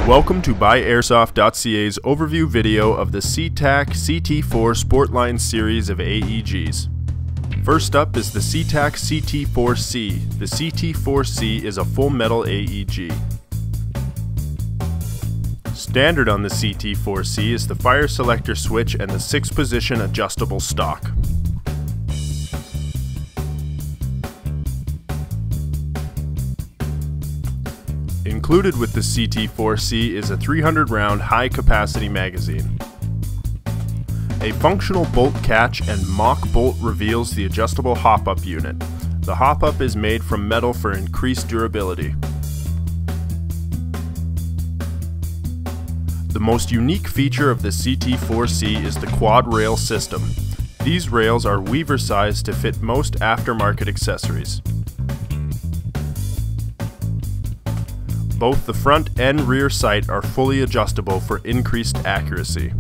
Welcome to BuyAirsoft.ca's overview video of the C-TAC CT4 Sportline series of AEGs. First up is the C-TAC CT4C. The CT4C is a full metal AEG. Standard on the CT4C is the fire selector switch and the 6-position adjustable stock. Included with the CT4C is a 300-round high-capacity magazine. A functional bolt catch and mock bolt reveals the adjustable hop-up unit. The hop-up is made from metal for increased durability. The most unique feature of the CT4C is the quad rail system. These rails are weaver sized to fit most aftermarket accessories. Both the front and rear sight are fully adjustable for increased accuracy.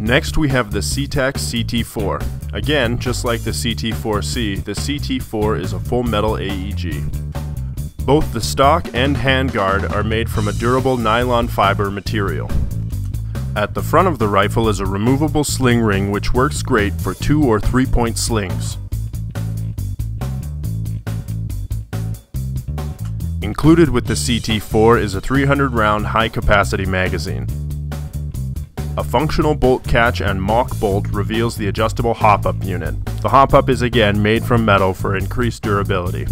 Next we have the C-TAC CT4. Again, just like the CT4C, the CT4 is a full metal AEG. Both the stock and handguard are made from a durable nylon fiber material. At the front of the rifle is a removable sling ring which works great for 2- or 3-point slings. Included with the CT4 is a 300-round high-capacity magazine. A functional bolt catch and mock bolt reveals the adjustable hop-up unit. The hop-up is again made from metal for increased durability.